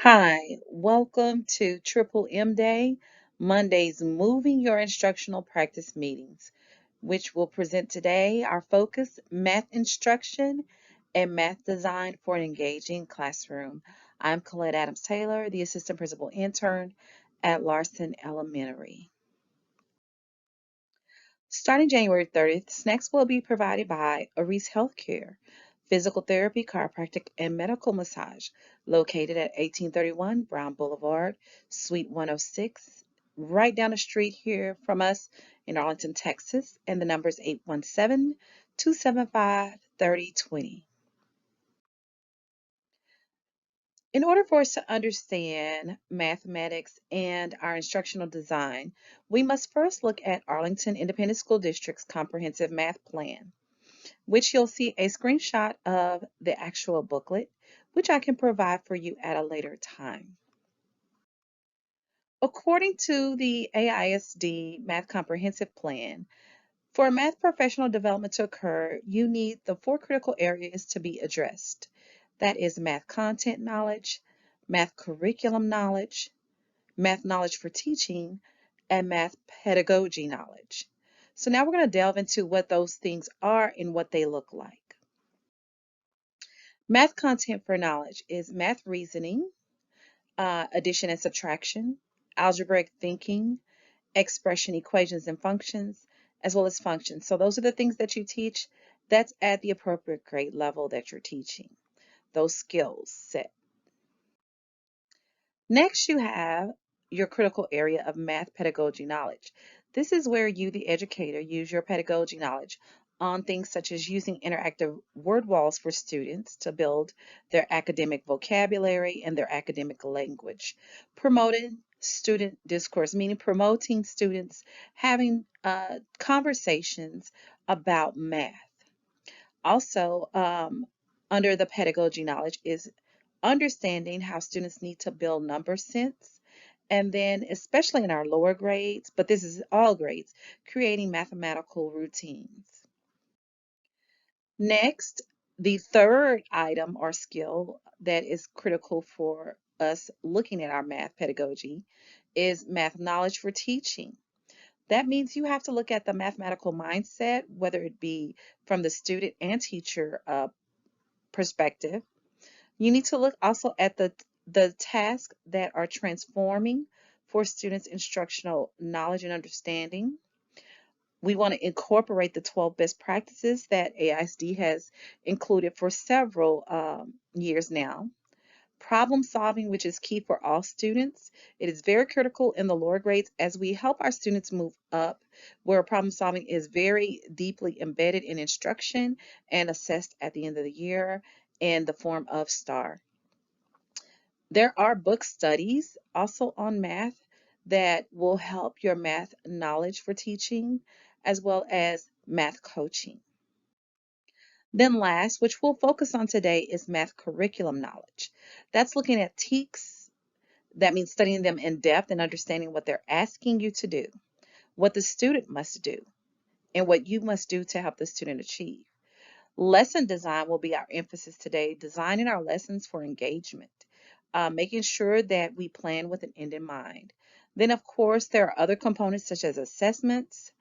Hi, welcome to Triple M Day, Monday's Moving Your Instructional Practice Meetings, which will present today our focus, math instruction and math design for an engaging classroom. I'm Colette Adams Taylor, the Assistant Principal Intern at Larson Elementary. Starting January 30th, snacks will be provided by Aris Healthcare, physical therapy, chiropractic, and medical massage, located at 1831 Brown Boulevard, Suite 106, right down the street here from us in Arlington, Texas, and the number is 817-275-3020. In order for us to understand mathematics and our instructional design, we must first look at Arlington Independent School District's comprehensive math plan, which you'll see a screenshot of the actual booklet, which I can provide for you at a later time. According to the AISD Math Comprehensive Plan, for math professional development to occur, you need the four critical areas to be addressed. That is math content knowledge, math curriculum knowledge, math knowledge for teaching, and math pedagogy knowledge. So now we're going to delve into what those things are and what they look like. Math content for knowledge is math reasoning, addition and subtraction, algebraic thinking, expression equations and functions, as well as functions. So those are the things that you teach. That's at the appropriate grade level that you're teaching, those skills set. Next, you have your critical area of math pedagogy knowledge. This is where you, the educator, use your pedagogy knowledge on things such as using interactive word walls for students to build their academic vocabulary and their academic language. Promoting student discourse, meaning promoting students having conversations about math. Also, under the pedagogy knowledge is understanding how students need to build number sense, and then especially in our lower grades, but this is all grades, creating mathematical routines. Next, the third item or skill that is critical for us looking at our math pedagogy is math knowledge for teaching. That means you have to look at the mathematical mindset, whether it be from the student and teacher perspective. You need to look also at the tasks that are transforming for students' instructional knowledge and understanding. We want to incorporate the 12 best practices that AISD has included for several years now. Problem solving, which is key for all students. It is very critical in the lower grades as we help our students move up, where problem solving is very deeply embedded in instruction and assessed at the end of the year in the form of STAR. There are book studies also on math that will help your math knowledge for teaching, as well as math coaching. Then last, which we'll focus on today, is math curriculum knowledge. That's looking at TEKS. That means studying them in depth and understanding what they're asking you to do, what the student must do, and what you must do to help the student achieve. Lesson design will be our emphasis today, designing our lessons for engagement, making sure that we plan with an end in mind. Then, of course, there are other components such as assessments,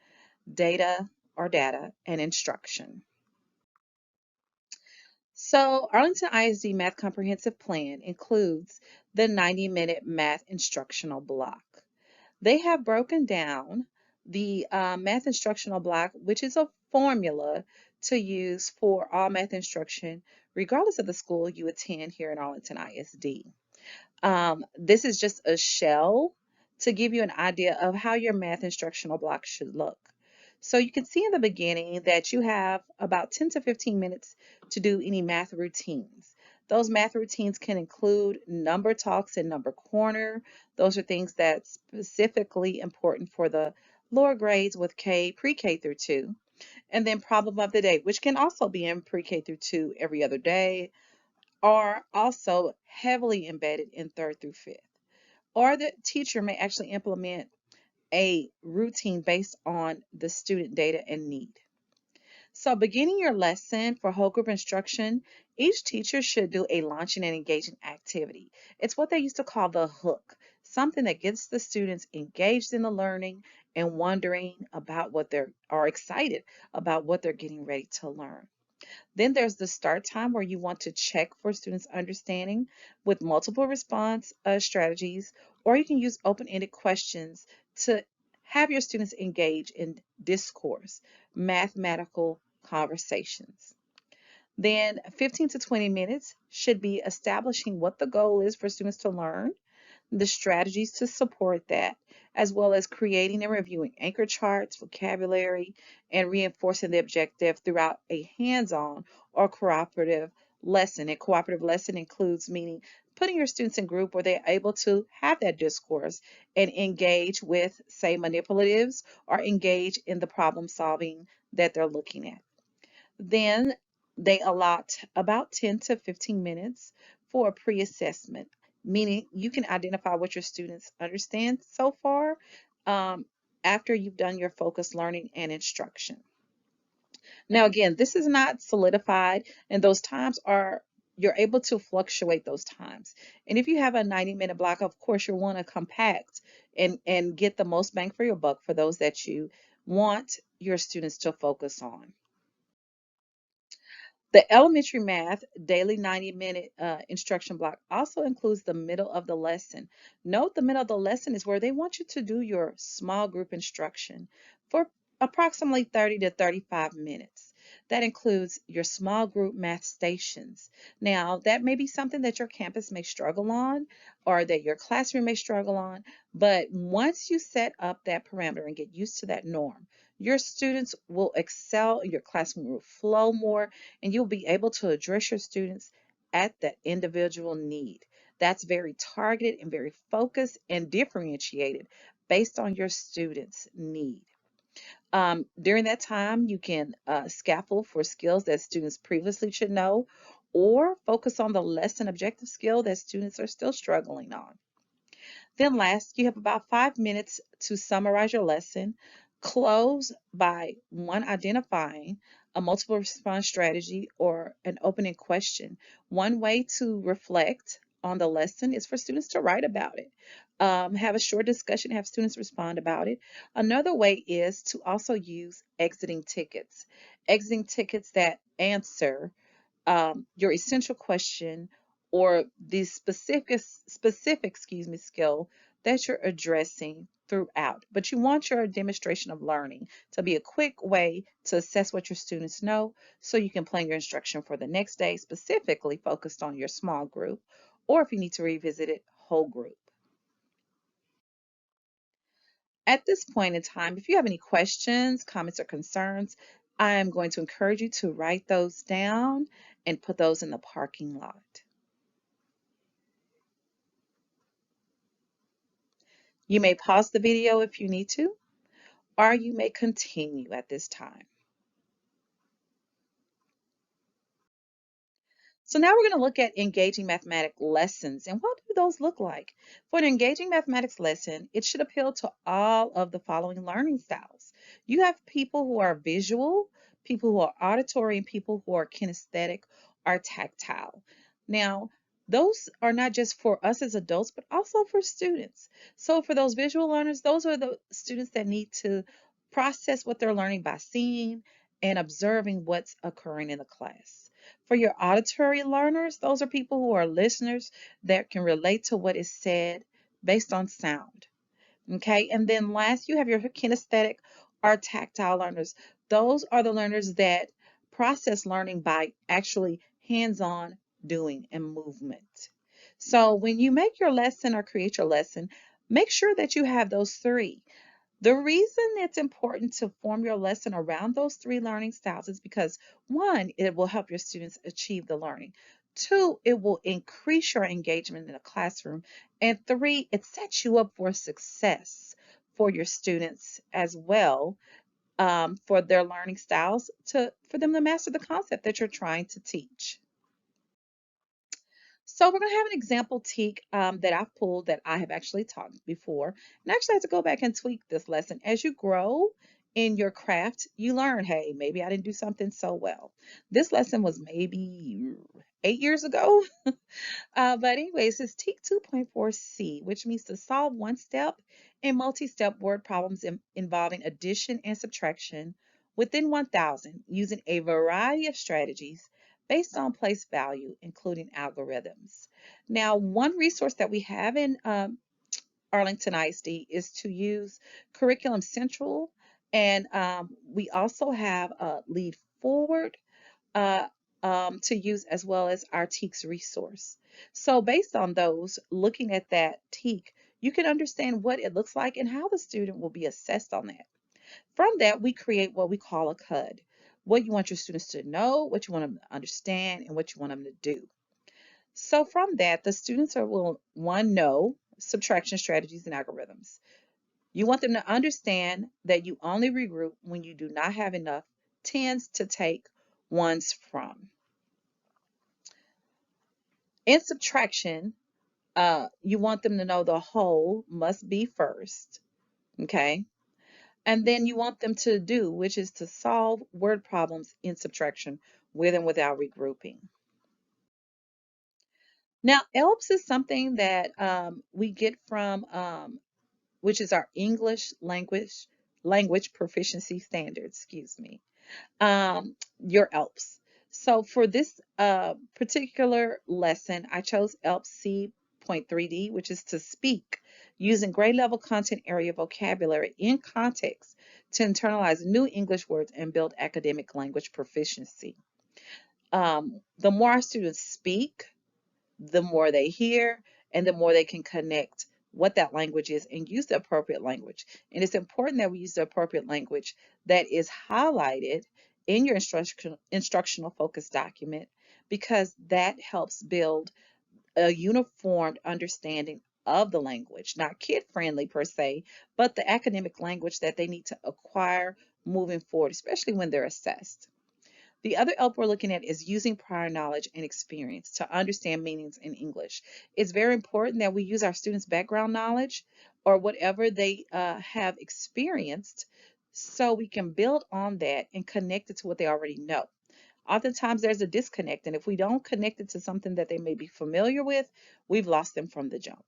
data or data, and instruction. So Arlington ISD Math Comprehensive Plan includes the 90-minute math instructional block. They have broken down the math instructional block, which is a formula to use for all math instruction, regardless of the school you attend here in Arlington ISD. This is just a shell to give you an idea of how your math instructional block should look. So you can see in the beginning that you have about 10 to 15 minutes to do any math routines. Those math routines can include number talks and number corner. Those are things that's specifically important for the lower grades with pre-K through 2. And then problem of the day, which can also be in pre-K through 2 every other day, are also heavily embedded in 3rd through 5th. Or the teacher may actually implement a routine based on the student data and need. So, beginning your lesson for whole group instruction, each teacher should do a launching and engaging activity. It's what they used to call the hook, something that gets the students engaged in the learning and wondering about what they're, or excited about what they're getting ready to learn. Then there's the start time where you want to check for students' understanding with multiple response strategies, or you can use open-ended questions to have your students engage in discourse, mathematical conversations. Then 15 to 20 minutes should be establishing what the goal is for students to learn, the strategies to support that, as well as creating and reviewing anchor charts, vocabulary, and reinforcing the objective throughout a hands-on or cooperative lesson. A cooperative lesson includes meaning putting your students in group where they're able to have that discourse and engage with, say, manipulatives or engage in the problem solving that they're looking at. Then they allot about 10 to 15 minutes for a pre-assessment, meaning you can identify what your students understand so far um, after you've done your focused learning and instruction. Now, again, this is not solidified, and those times are, you're able to fluctuate those times. And if you have a 90-minute block, of course, you'll want to compact and get the most bang for your buck for those that you want your students to focus on. The elementary math daily 90-minute instruction block also includes the middle of the lesson. Note the middle of the lesson is where they want you to do your small group instruction for approximately 30 to 35 minutes. That includes your small group math stations. Now, that may be something that your campus may struggle on or that your classroom may struggle on, but once you set up that parameter and get used to that norm, your students will excel, your classroom will flow more, and you'll be able to address your students at that individual need. That's very targeted and very focused and differentiated based on your students' need. During that time, you can scaffold for skills that students previously should know or focus on the lesson objective skill that students are still struggling on. Then last, you have about 5 minutes to summarize your lesson. Close by one, identifying a multiple response strategy or an opening question. One way to reflect on the lesson is for students to write about it. Have a short discussion, have students respond about it. Another way is to also use exiting tickets. Exiting tickets that answer your essential question or the specific skill that you're addressing throughout. But you want your demonstration of learning to be a quick way to assess what your students know so you can plan your instruction for the next day, specifically focused on your small group, or if you need to revisit it, whole group. At this point in time, if you have any questions, comments, or concerns, I am going to encourage you to write those down and put those in the parking lot. You may pause the video if you need to, or you may continue at this time. So now we're going to look at engaging mathematics lessons and what do those look like? For an engaging mathematics lesson, it should appeal to all of the following learning styles. You have people who are visual, people who are auditory, and people who are kinesthetic or tactile. Now, those are not just for us as adults, but also for students. So for those visual learners, those are the students that need to process what they're learning by seeing and observing what's occurring in the class. For your auditory learners, those are people who are listeners that can relate to what is said based on sound. Okay, and then last, you have your kinesthetic or tactile learners. Those are the learners that process learning by actually hands-on doing and movement. So when you make your lesson or create your lesson, make sure that you have those three. The reason it's important to form your lesson around those three learning styles is because one, it will help your students achieve the learning. Two, it will increase your engagement in the classroom. And three, it sets you up for success for your students as well, for their learning styles for them to master the concept that you're trying to teach. So we're going to have an example teak that I've pulled that I have actually taught before. And I actually had to go back and tweak this lesson. As you grow in your craft, you learn, hey, maybe I didn't do something so well. This lesson was maybe 8 years ago. But anyways, it's TEAK 2.4C, which means to solve one-step and multi-step word problems involving addition and subtraction within 1,000 using a variety of strategies based on place value, including algorithms. Now, one resource that we have in Arlington ISD is to use Curriculum Central, and we also have Lead Forward uh, to use as well as our TEAKS resource. So based on those, looking at that TEAK, you can understand what it looks like and how the student will be assessed on that. From that, we create what we call a CUD. What you want your students to know, what you want them to understand, and what you want them to do. So from that, the students will one know subtraction strategies and algorithms. You want them to understand that you only regroup when you do not have enough tens to take ones from. In subtraction, you want them to know the whole must be first, okay? And then you want them to do, which is to solve word problems in subtraction with and without regrouping. Now, ELPS is something that we get from, which is our English language proficiency standards, excuse me. Your ELPS. So for this particular lesson, I chose ELPS C.3D, which is to speak using grade level content area vocabulary in context to internalize new English words and build academic language proficiency. The more our students speak, the more they hear and the more they can connect what that language is and use the appropriate language. And it's important that we use the appropriate language that is highlighted in your instructional focus document because that helps build a uniformed understanding of the language, not kid friendly per se, but the academic language that they need to acquire moving forward, especially when they're assessed. The other help we're looking at is using prior knowledge and experience to understand meanings in English. It's very important that we use our students' background knowledge or whatever they have experienced so we can build on that and connect it to what they already know. Oftentimes there's a disconnect, and if we don't connect it to something that they may be familiar with, we've lost them from the jump.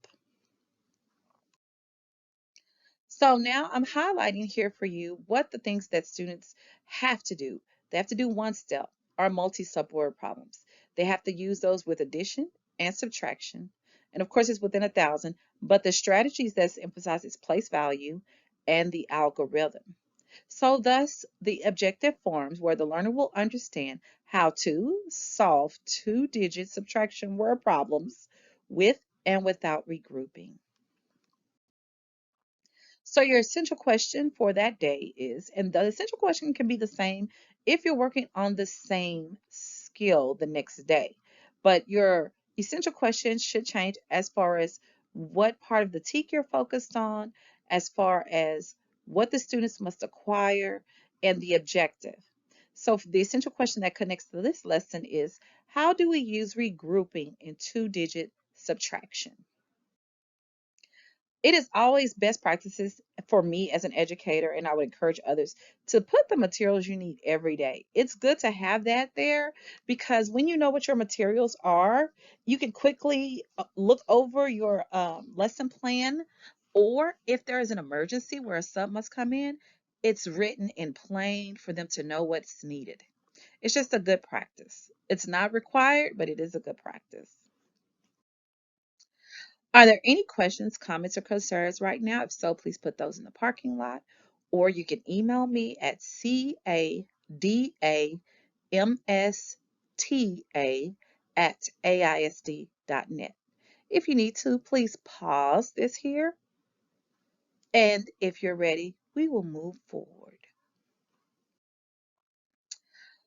So now I'm highlighting here for you what the things that students have to do. They have to do one step or multi-step word problems. They have to use those with addition and subtraction. And of course, it's within 1,000, but the strategies that emphasizes place value and the algorithm. So thus, the objective forms where the learner will understand how to solve two-digit subtraction word problems with and without regrouping. So your essential question for that day is, and the essential question can be the same if you're working on the same skill the next day, but your essential question should change as far as what part of the TEAK you're focused on, as far as what the students must acquire, and the objective. So the essential question that connects to this lesson is, how do we use regrouping in two-digit subtraction? It is always best practices for me as an educator, and I would encourage others to put the materials you need every day. It's good to have that there because when you know what your materials are, you can quickly look over your lesson plan, or if there is an emergency where a sub must come in, it's written in plain for them to know what's needed. It's just a good practice. It's not required, but it is a good practice. Are there any questions, comments, or concerns right now? If so, please put those in the parking lot, or you can email me at cadamsta@aisd.net. If you need to, please pause this here, and if you're ready, we will move forward.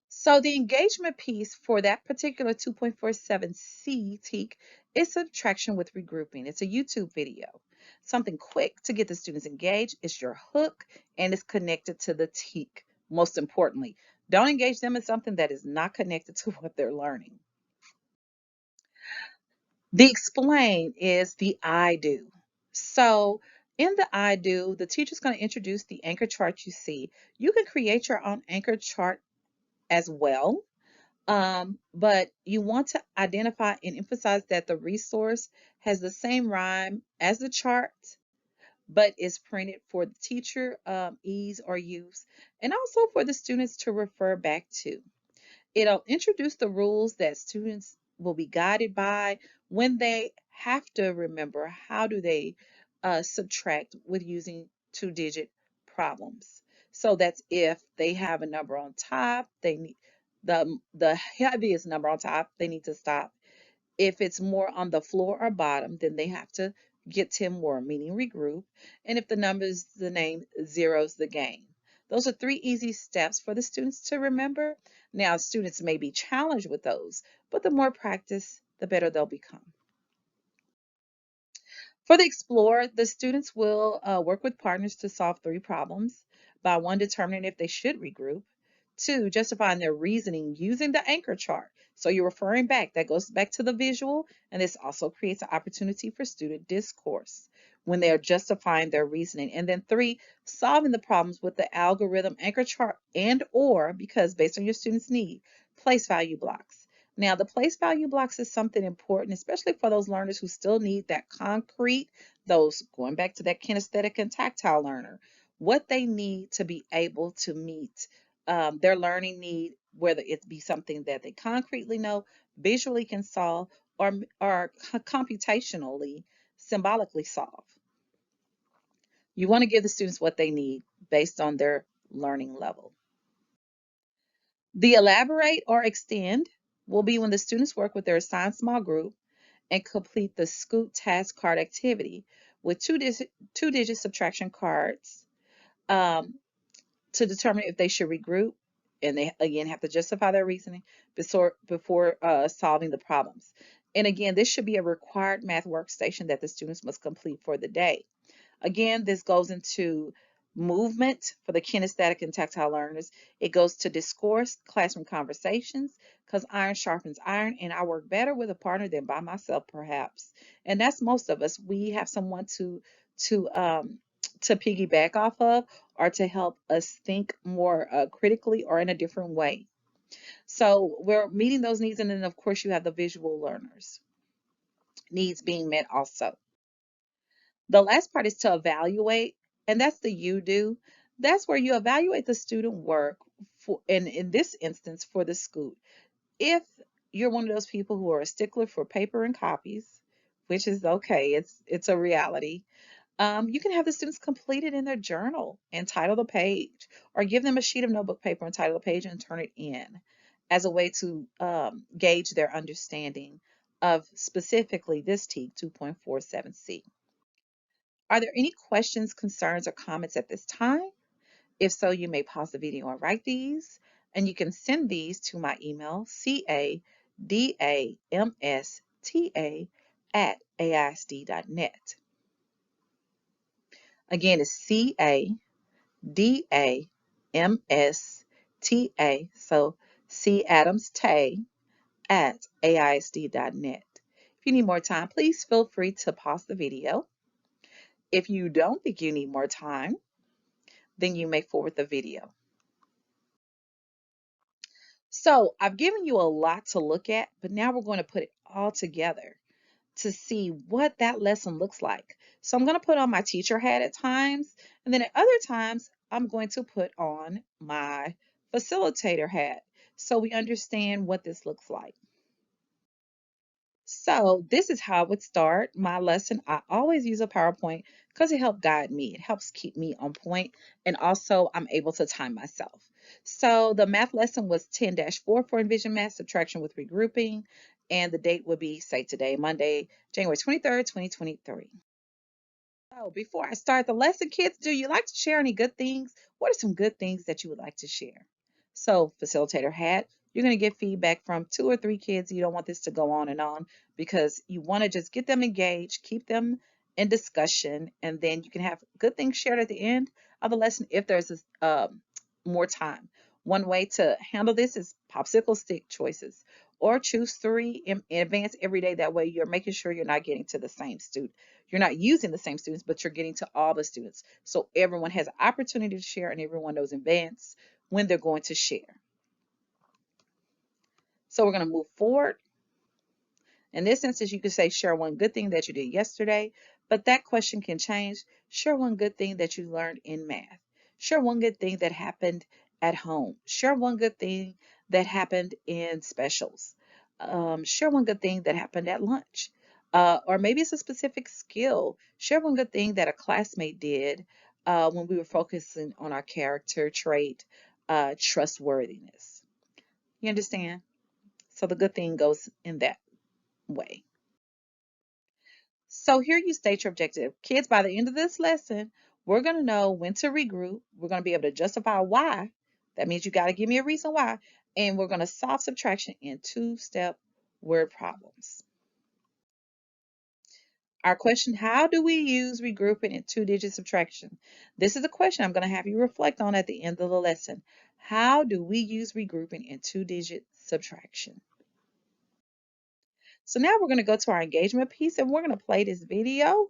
So the engagement piece for that particular 2.47C TEAK is subtraction with regrouping. It's a YouTube video. Something quick to get the students engaged. It's your hook and it's connected to the TEAK. Most importantly, don't engage them in something that is not connected to what they're learning. The explain is the I do. So In the I do, the teacher's going to introduce the anchor chart you see. You can create your own anchor chart as well, but you want to identify and emphasize that the resource has the same rhyme as the chart, but is printed for the teacher ease or use, and also for the students to refer back to. It'll introduce the rules that students will be guided by when they have to remember how do they subtract with using two-digit problems. So that's if they have a number on top, they need the heaviest number on top, they need to stop. If it's more on the floor or bottom, then they have to get 10 more, meaning regroup. And if the number is the name, zeros the game. Those are three easy steps for the students to remember. Now, students may be challenged with those, but the more practice, the better they'll become. For the Explore, the students will work with partners to solve three problems by one, determining if they should regroup, two, justifying their reasoning using the anchor chart. So you're referring back, that goes back to the visual, and this also creates an opportunity for student discourse when they are justifying their reasoning. And then three, solving the problems with the algorithm anchor chart and or, because based on your students' need, place value blocks. Now, the place value blocks is something important, especially for those learners who still need that concrete, those going back to that kinesthetic and tactile learner, what they need to be able to meet their learning need, whether it be something that they concretely know, visually can solve, or computationally, symbolically solve. You want to give the students what they need based on their learning level. The elaborate or extend will be when the students work with their assigned small group and complete the Scoot task card activity with two-digit subtraction cards to determine if they should regroup, and they again have to justify their reasoning before solving the problems. And again, this should be a required math workstation that the students must complete for the day. Again, this goes into movement for the kinesthetic and tactile learners. It goes to discourse, classroom conversations, because iron sharpens iron, and I work better with a partner than by myself, perhaps. And that's most of us. We have someone to um, to piggyback off of, or to help us think more critically or in a different way. So we're meeting those needs, and then of course you have the visual learners needs being met also. The last part is to evaluate, and that's the you do. That's where you evaluate the student work for, and in this instance, for the Scoot. If you're one of those people who are a stickler for paper and copies, which is okay, it's a reality. You can have the students complete it in their journal and title the page, or give them a sheet of notebook paper and title the page and turn it in as a way to gauge their understanding of specifically this TEAG 2.47C. Are there any questions, concerns, or comments at this time? If so, you may pause the video and write these, and you can send these to my email, cadamsta@aisd.net. Again, it's cadamsta, so C Adams Tay at aisd.net. If you need more time, please feel free to pause the video. If you don't think you need more time, then you may forward the video. So I've given you a lot to look at, but now we're going to put it all together to see what that lesson looks like. So I'm going to put on my teacher hat at times, and then at other times, I'm going to put on my facilitator hat so we understand what this looks like. So this is how I would start my lesson. I always use a PowerPoint because it helps guide me. It helps keep me on point, and also I'm able to time myself. So the math lesson was 10-4 for Envision Math Subtraction with Regrouping, and the date would be, say today, Monday, January 23rd, 2023. So before I start the lesson, kids, do you like to share any good things? What are some good things that you would like to share? So facilitator hat, you're going to get feedback from 2 or 3 kids. You don't want this to go on because you want to just get them engaged, keep them in discussion, and then you can have good things shared at the end of the lesson if there's more time. One way to handle this is popsicle stick choices, or choose three in advance every day. That way you're making sure you're not getting to the same student. You're not using the same students, but you're getting to all the students. So everyone has an opportunity to share and everyone knows in advance when they're going to share. So we're going to move forward. In this instance, you could say share one good thing that you did yesterday, but that question can change. Share one good thing that you learned in math. Share one good thing that happened at home. Share one good thing that happened in specials. Share one good thing that happened at lunch. Or maybe it's a specific skill. Share one good thing that a classmate did when we were focusing on our character trait, trustworthiness. You understand? So the good thing goes in that way. So here you state your objective. Kids, by the end of this lesson, we're going to know when to regroup. We're going to be able to justify why. That means you got to give me a reason why. And we're going to solve subtraction in two-step word problems. Our question, how do we use regrouping in two-digit subtraction? This is a question I'm going to have you reflect on at the end of the lesson. How do we use regrouping in two-digit subtraction? So now we're going to go to our engagement piece and we're going to play this video.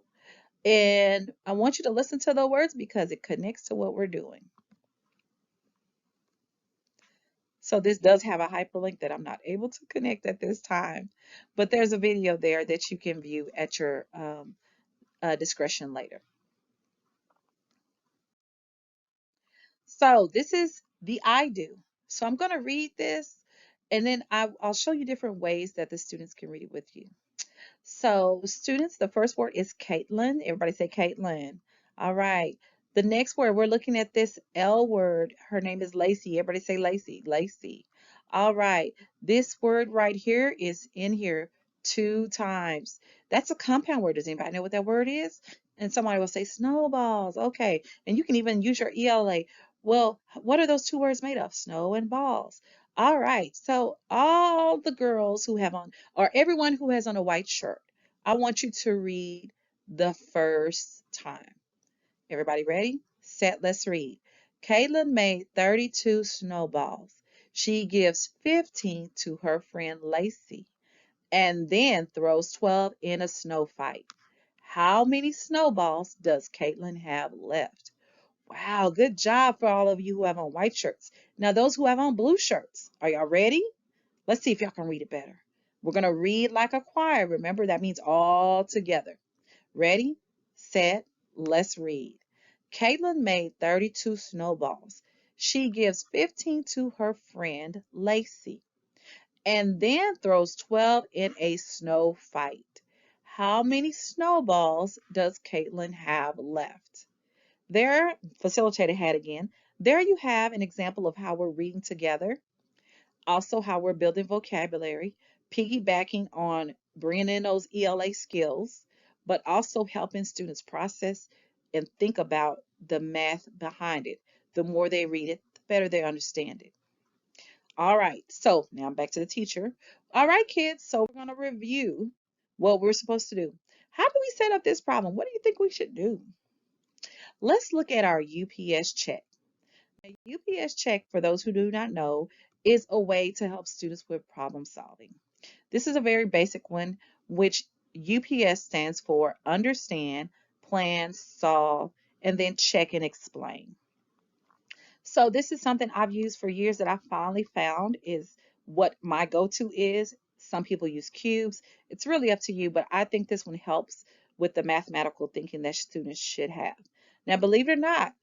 And I want you to listen to the words because it connects to what we're doing. So this does have a hyperlink that I'm not able to connect at this time, but there's a video there that you can view at your discretion later. So this is the I do. So I'm going to read this and then I'll show you different ways that the students can read it with you. So, students, the first word is Caitlin. Everybody say Caitlin. All right. The next word, we're looking at this L word. Her name is Lacey. Everybody say Lacey. Lacey. All right. This word right here is in here two times. That's a compound word. Does anybody know what that word is? And somebody will say snowballs. Okay. And you can even use your ELA. Well, what are those two words made of? Snow and balls. All right. So all the girls who have on, or everyone who has on a white shirt, I want you to read the first time. Everybody ready? Set, let's read. Caitlin made 32 snowballs. She gives 15 to her friend Lacey and then throws 12 in a snow fight. How many snowballs does Caitlin have left? Wow, good job for all of you who have on white shirts. Now, those who have on blue shirts, are y'all ready? Let's see if y'all can read it better. We're going to read like a choir. Remember, that means all together. Ready, set, let's read. Caitlin made 32 snowballs. She gives 15 to her friend Lacey and then throws 12 in a snow fight. How many snowballs does Caitlin have left? There, facilitator had again. There you have an example of how we're reading together. Also, how we're building vocabulary, piggybacking on bringing in those ELA skills, but also helping students process and think about the math behind it. The more they read it, the better they understand it. All right, so now I'm back to the teacher. All right, kids, so we're going to review what we're supposed to do. How do we set up this problem? What do you think we should do? Let's look at our UPS check. A UPS check, for those who do not know, is a way to help students with problem solving. This is a very basic one, which UPS stands for understand, plan, solve, and then check and explain. So this is something I've used for years that I finally found is what my go-to is. Some people use cubes. It's really up to you, but I think this one helps with the mathematical thinking that students should have. Now, believe it or not,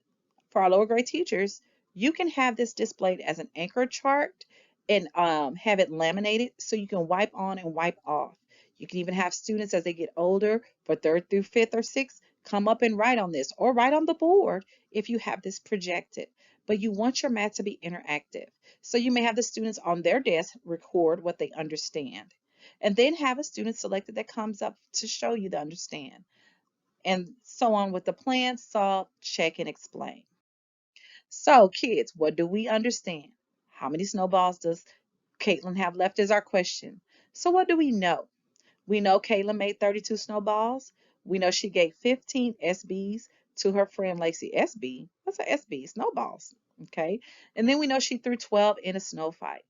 for our lower grade teachers, you can have this displayed as an anchor chart and have it laminated so you can wipe on and wipe off. You can even have students as they get older for third through fifth or sixth come up and write on this or write on the board if you have this projected. But you want your math to be interactive. So you may have the students on their desk record what they understand and then have a student selected that comes up to show you the understand and so on with the plan, solve, check, and explain. So, kids, what do we understand? How many snowballs does Caitlin have left is our question. So, what do we know? We know Caitlin made 32 snowballs. We know she gave 15 SBs to her friend Lacey. SB? What's an SB? Snowballs. Okay. And then we know she threw 12 in a snow fight.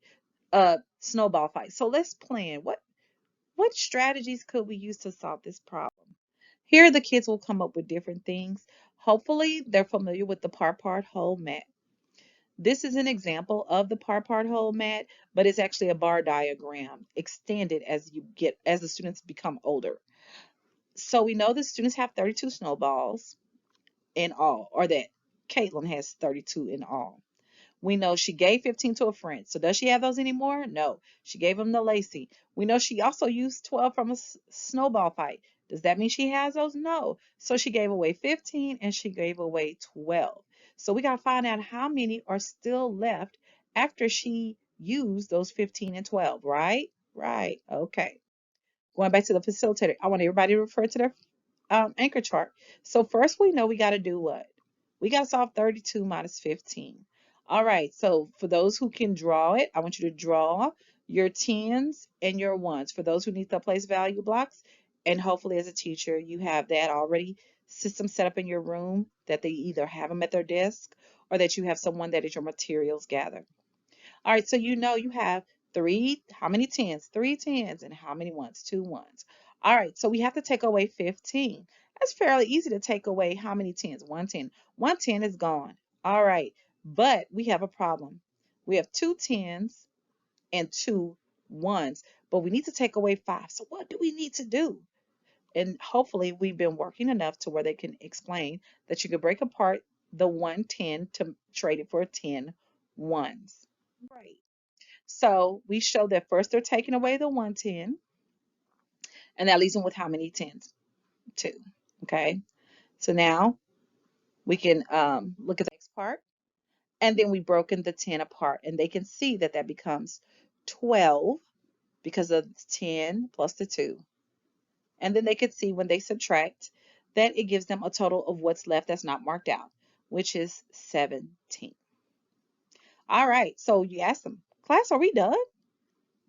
snowball fight. So let's plan. What strategies could we use to solve this problem? Here, the kids will come up with different things. Hopefully, they're familiar with the part whole mat. This is an example of the part whole mat, but it's actually a bar diagram extended as the students become older. So we know the students have 32 snowballs in all, or that Caitlin has 32 in all. We know she gave 15 to a friend. So does she have those anymore? No. She gave them to Lacey. We know she also used 12 from a snowball fight. Does that mean she has those? No. So she gave away 15 and she gave away 12. So we got to find out how many are still left after she used those 15 and 12, right? Right. Okay. Going back to the facilitator, I want everybody to refer to their anchor chart. So first we know we got to do what? We got to solve 32 minus 15. All right, so for those who can draw it, I want you to draw your tens and your ones. For those who need the place value blocks, and hopefully as a teacher, you have that already system set up in your room that they either have them at their desk or that you have someone that is your materials gather. All right, so you know you have how many tens? Three tens, and how many ones? Two ones. All right, so we have to take away 15. That's fairly easy to take away how many tens? 110. 110 is gone. All right, but we have a problem. We have two tens and two ones, but we need to take away five. So what do we need to do? And hopefully we've been working enough to where they can explain that you could break apart the 110 to trade it for 10 ones. Right. So we show that first they're taking away the 110, and that leaves them with how many tens? Two. Okay. So now we can look at the next part, and then we've broken the 10 apart, and they can see that that becomes 12 because of 10 plus the 2. And then they could see when they subtract that it gives them a total of what's left that's not marked out, which is 17. All right. So you ask them, class, are we done?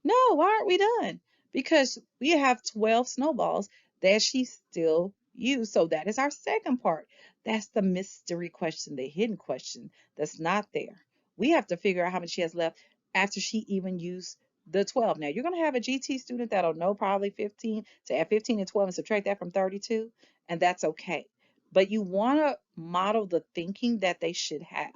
No, why aren't we done? Because we have 12 snowballs that she still used. So that is our second part. That's the mystery question, the hidden question that's not there. We have to figure out how much she has left after she even used the 12. Now, you're going to have a GT student that'll know probably 15 to add 15 and 12 and subtract that from 32, and that's okay. But you want to model the thinking that they should have.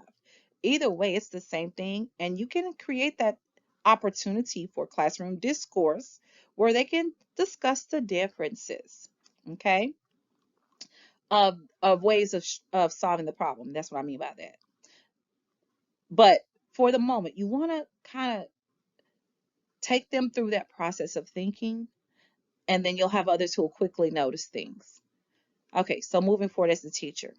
Either way, it's the same thing, and you can create that opportunity for classroom discourse where they can discuss the differences, okay, of ways of solving the problem. That's what I mean by that. But for the moment, you want to kind of take them through that process of thinking, and then you'll have others who will quickly notice things. Okay, so moving forward as the teacher.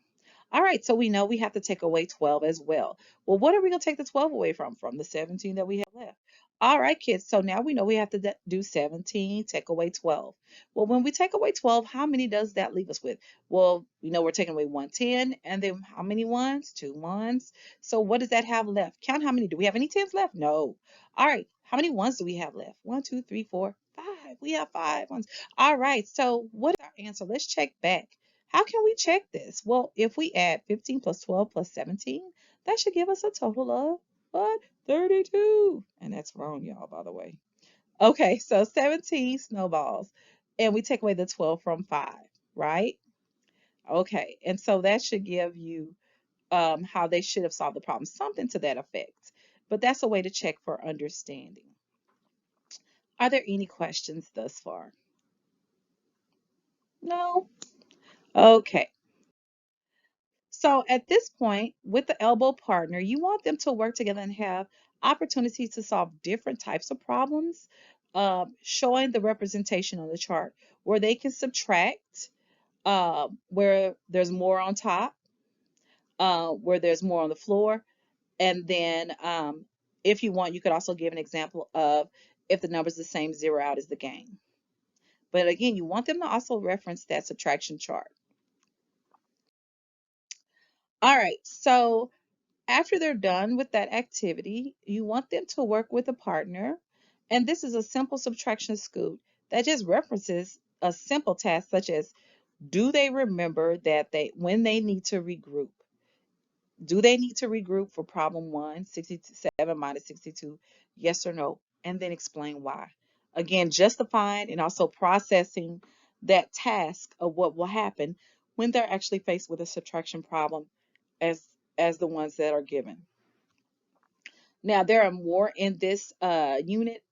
All right, so we know we have to take away 12 as well. Well, what are we going to take the 12 away from? From the 17 that we have left. All right, kids, so now we know we have to do 17, take away 12. Well, when we take away 12, how many does that leave us with? Well, we know we're taking away 110, and then how many ones? Two ones. So what does that have left? Count how many. Do we have any tens left? No. All right, how many ones do we have left? One, two, three, four, five. We have five ones. All right, so what is our answer? Let's check back. How can we check this? Well, if we add 15 plus 12 plus 17, that should give us a total of what? 32. And that's wrong, y'all, by the way. Okay, so 17 snowballs. And we take away the 12 from 5, right? Okay, and so that should give you how they should have solved the problem, something to that effect. But that's a way to check for understanding. Are there any questions thus far? No? Okay. So at this point, with the elbow partner, you want them to work together and have opportunities to solve different types of problems, showing the representation on the chart where they can subtract, where there's more on top, where there's more on the floor. And then if you want, you could also give an example of if the number's the same, zero out is the game. But again, you want them to also reference that subtraction chart. All right, so after they're done with that activity, you want them to work with a partner. And this is a simple subtraction scoop that just references a simple task such as, do they remember that when they need to regroup? Do they need to regroup for problem 1, 67 minus 62? Yes or no? and then explain why. Again, justifying and also processing that task of what will happen when they're actually faced with a subtraction problem as the ones that are given. Now, there are more in this unit,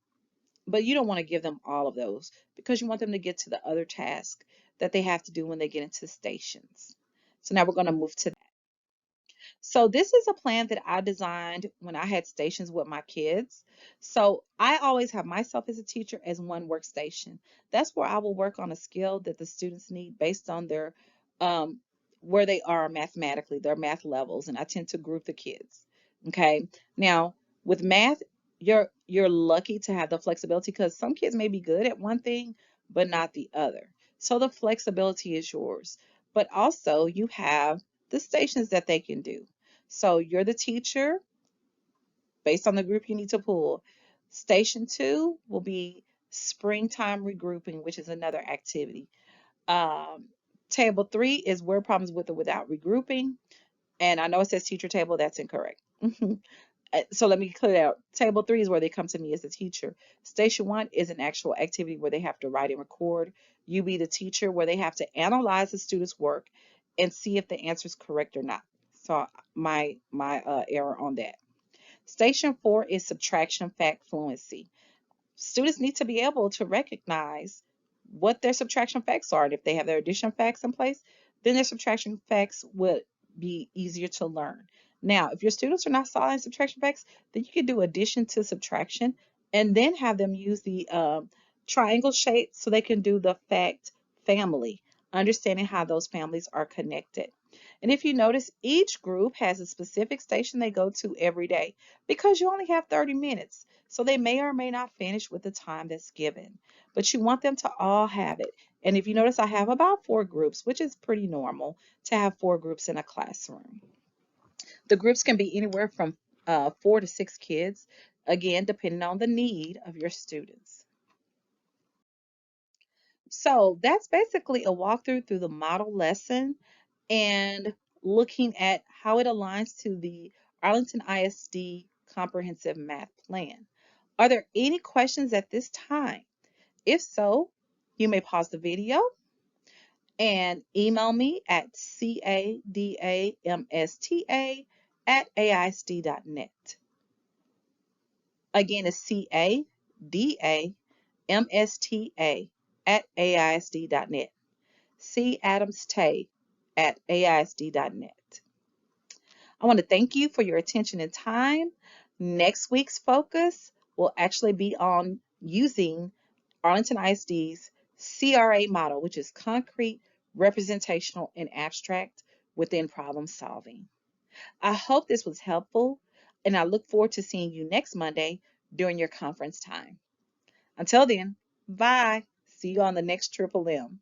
but you don't want to give them all of those because you want them to get to the other task that they have to do when they get into stations. So now we're going to move to. So this is a plan that I designed when I had stations with my kids. So I always have myself as a teacher as one workstation. That's where I will work on a skill that the students need based on their um, where they are mathematically, their math levels, and I tend to group the kids. Okay. Now with math, you're lucky to have the flexibility because some kids may be good at one thing but not the other. So the flexibility is yours. But also you have the stations that they can do. So you're the teacher based on the group you need to pull. Station two will be springtime regrouping, which is another activity. Um, Table three is word problems with or without regrouping. And I know it says teacher table, that's incorrect. So let me clear it out. Table three is where they come to me as a teacher. Station one is an actual activity where they have to write and record. You be the teacher where they have to analyze the student's work and see if the answer is correct or not. So my error on that. Station four is subtraction fact fluency. Students need to be able to recognize what their subtraction facts are. And if they have their addition facts in place, then their subtraction facts would be easier to learn. Now, if your students are not solving subtraction facts, then you can do addition to subtraction and then have them use the triangle shape so they can do the fact family, understanding how those families are connected. And if you notice, each group has a specific station they go to every day because you only have 30 minutes. So they may or may not finish with the time that's given, but you want them to all have it. And if you notice, I have about 4 groups, which is pretty normal to have 4 groups in a classroom. The groups can be anywhere from 4 to 6 kids, again, depending on the need of your students. So that's basically a walkthrough through the model lesson and looking at how it aligns to the Arlington ISD Comprehensive Math Plan. Are there any questions at this time? If so, you may pause the video and email me at cadamsta@aisd.net. Again, it's cadamsta@aisd.net. cadamstay@aisd.net. I want to thank you for your attention and time. Next week's focus will actually be on using Arlington ISD's CRA model, which is concrete, representational, and abstract within problem solving. I hope this was helpful, and I look forward to seeing you next Monday during your conference time. Until then, bye. See you on the next Triple M.